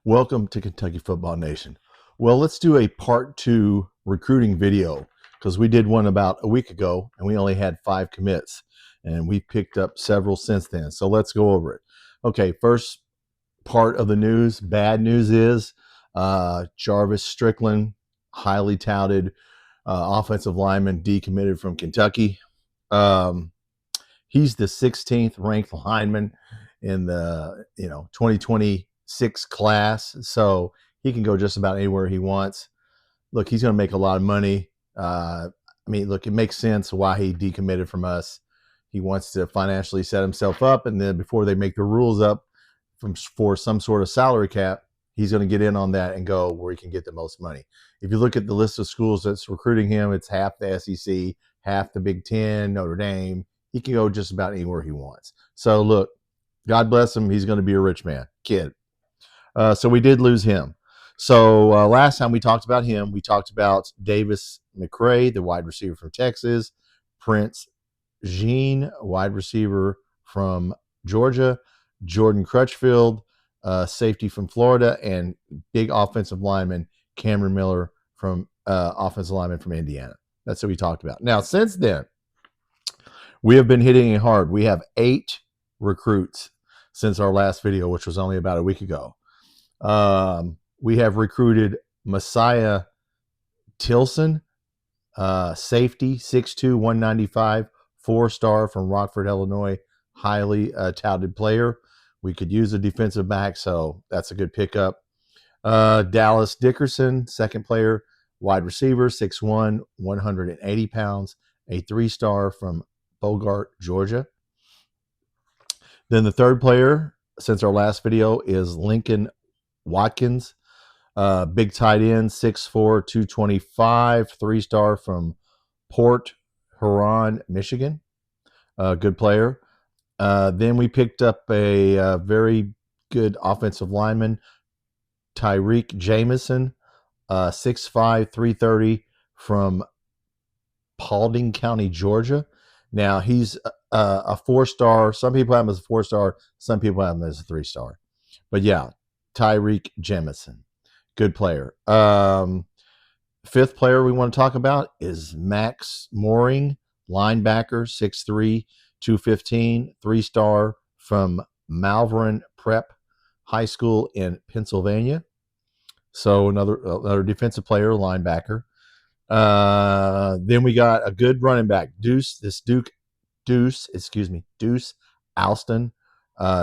Welcome to Kentucky Football Nation. Well, let's do a part 2 recruiting video because we did one about a week ago and we only had 5 commits and we picked up several since then. So let's go over it. Okay, first part of the news, bad news is Jarvis Strickland, highly touted offensive lineman, decommitted from Kentucky. He's the 16th ranked lineman in the 2026 class, so he can go just about anywhere he wants. Look, he's going to make a lot of money. Look, it makes sense why he decommitted from us. He wants to financially set himself up, and then before they make the rules up for some sort of salary cap, he's going to get in on that and go where he can get the most money. If you look at the list of schools that's recruiting him, it's half the SEC, half the Big Ten, Notre Dame. He can go just about anywhere he wants. So look, God bless him. He's going to be a rich man, kid. So we did lose him. So last time we talked about him, we talked about Davis McCray, the wide receiver from Texas, Prince Jean, wide receiver from Georgia, Jordan Crutchfield, safety from Florida, and big offensive lineman Cameron Miller from offensive lineman from Indiana. That's what we talked about. Now, since then, we have been hitting it hard. We have 8 recruits since our last video, which was only about a week ago. We have recruited Messiah Tilson, safety, 6'2", 195, 4-star from Rockford, Illinois, highly touted player. We could use a defensive back, so that's a good pickup. Dallas Dickerson, second player, wide receiver, 6'1", 180 pounds, a 3-star from Bogart, Georgia. Then the third player since our last video is Lincoln Watkins, big tight end, 6'4", 225, 3-star from Port Huron, Michigan. Good player. Then we picked up a very good offensive lineman, Tyreek Jamison, 6'5", 330 from Paulding County, Georgia. Now, he's a 4-star. Some people have him as a 4-star. Some people have him as a 3-star. But yeah, Tyreek Jamison, good player. Fifth player we want to talk about is Max Mooring, linebacker, 6'3", 215, 3-star from Malvern Prep High School in Pennsylvania. So another defensive player, linebacker. Then we got a good running back, Deuce Alston,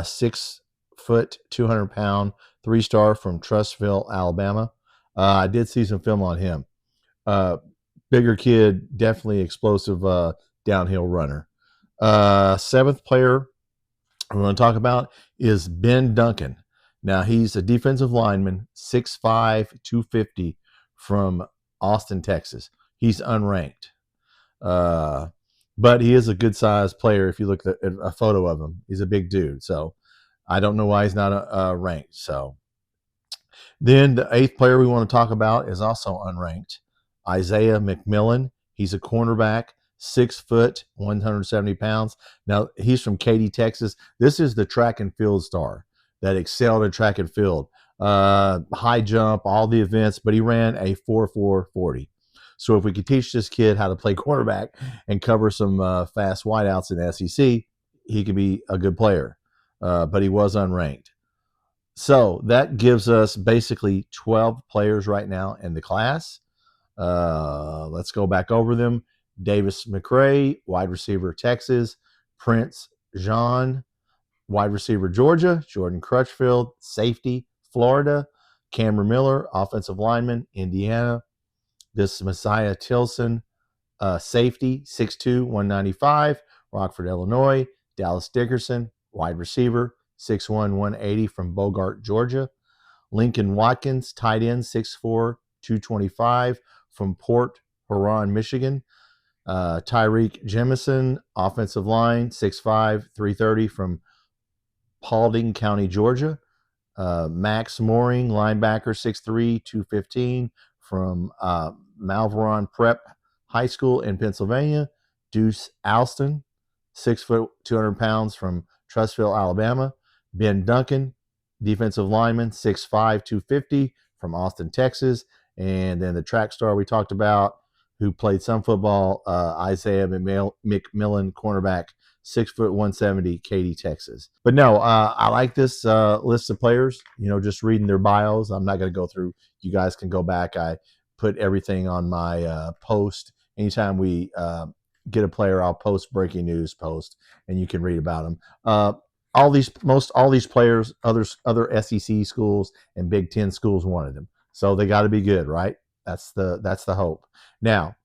6 foot, 200 pound, 3-star from Trussville, Alabama. I did see some film on him. Bigger kid, definitely explosive downhill runner. Seventh player we want to talk about is Ben Duncan. Now, he's a defensive lineman, 6'5", 250 from Austin, Texas. He's unranked. But he is a good-sized player if you look at a photo of him. He's a big dude. So I don't know why he's not ranked. So then the 8th player we want to talk about is also unranked, Isaiah McMillan. He's a cornerback, 6 foot, 170 pounds. Now, he's from Katy, Texas. This is the track and field star that excelled at track and field. High jump, all the events, but he ran a 4.440. So if we could teach this kid how to play quarterback and cover some fast wideouts in the SEC, he could be a good player. But he was unranked. So that gives us basically 12 players right now in the class. Let's go back over them. Davis McCray, wide receiver, Texas. Prince Jean, wide receiver, Georgia. Jordan Crutchfield, safety, Florida. Cameron Miller, offensive lineman, Indiana. This Messiah Tilson, safety, 6'2", 195, Rockford, Illinois. Dallas Dickerson, wide receiver, 6'1", 180 from Bogart, Georgia. Lincoln Watkins, tight end, 6'4", 225 from Port Huron, Michigan. Tyreek Jamison, offensive line, 6'5", 330 from Paulding County, Georgia. Max Mooring, linebacker, 6'3", 215 from Malvern Prep High School in Pennsylvania. Deuce Alston, 6 foot, 200 pounds from Trussville, Alabama. Ben Duncan, defensive lineman, 6'5", 250 from Austin, Texas. And then the track star we talked about, who played some football, Isaiah McMillan, cornerback, 6', 170, Katy, Texas. But no, I like this list of players. Just reading their bios. I'm not going to go through. You guys can go back. I put everything on my post. Anytime we get a player, I'll post breaking news post, and you can read about them. All these players, other SEC schools and Big Ten schools wanted them, so they got to be good, right? That's the hope. Now,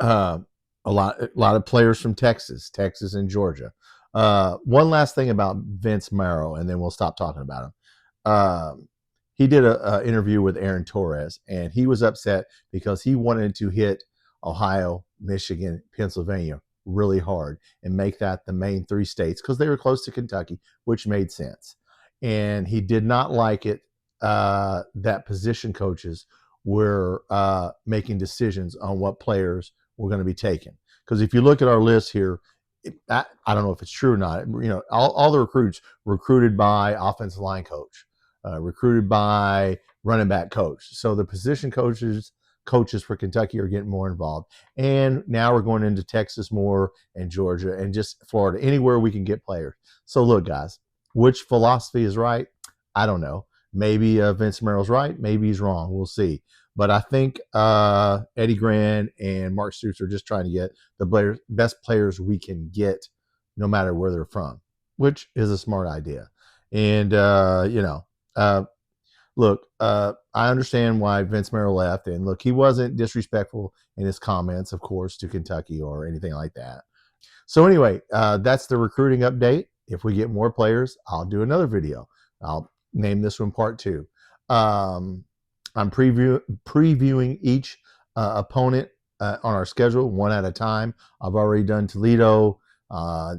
a lot of players from Texas and Georgia. One last thing about Vince Marrow, and then we'll stop talking about him. He did a interview with Aaron Torres, and he was upset because he wanted to hit Ohio, Michigan, Pennsylvania really hard and make that the main three states because they were close to Kentucky, which made sense. And he did not like it that position coaches were making decisions on what players were going to be taken. Because if you look at our list here, I don't know if it's true or not. All the recruits recruited by offensive line coach, recruited by running back coach. So the position coaches for Kentucky are getting more involved. And now we're going into Texas more and Georgia and just Florida, anywhere we can get players. So look, guys, which philosophy is right? I don't know. Maybe Vince Marrow's right. Maybe he's wrong. We'll see. But I think Eddie Gran and Mark Stoops are just trying to get the best players we can get, no matter where they're from, which is a smart idea. And, look, I understand why Vince Marrow left. And look, he wasn't disrespectful in his comments, of course, to Kentucky or anything like that. So anyway, that's the recruiting update. If we get more players, I'll do another video. I'll name this one part 2. I'm previewing each opponent on our schedule one at a time. I've already done Toledo.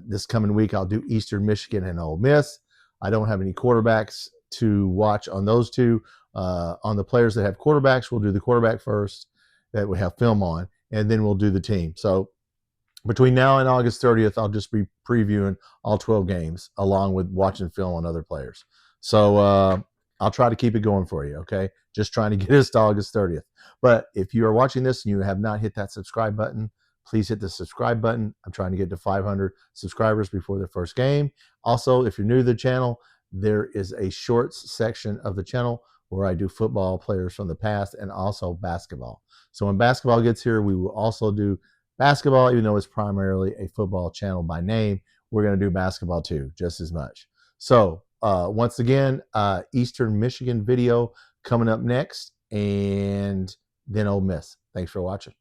This coming week, I'll do Eastern Michigan and Ole Miss. I don't have any quarterbacks to watch on those two. On the players that have quarterbacks, we'll do the quarterback first that we have film on, and then we'll do the team. So between now and August 30th, I'll just be previewing all 12 games along with watching film on other players. So I'll try to keep it going for you, okay? Just trying to get us to August 30th. But if you are watching this and you have not hit that subscribe button, please hit the subscribe button. I'm trying to get to 500 subscribers before the first game. Also, if you're new to the channel, there is a shorts section of the channel where I do football players from the past and also basketball. So when basketball gets here, we will also do basketball, even though it's primarily a football channel by name. We're going to do basketball too, just as much. So once again, Eastern Michigan video coming up next, and then Ole Miss. Thanks for watching.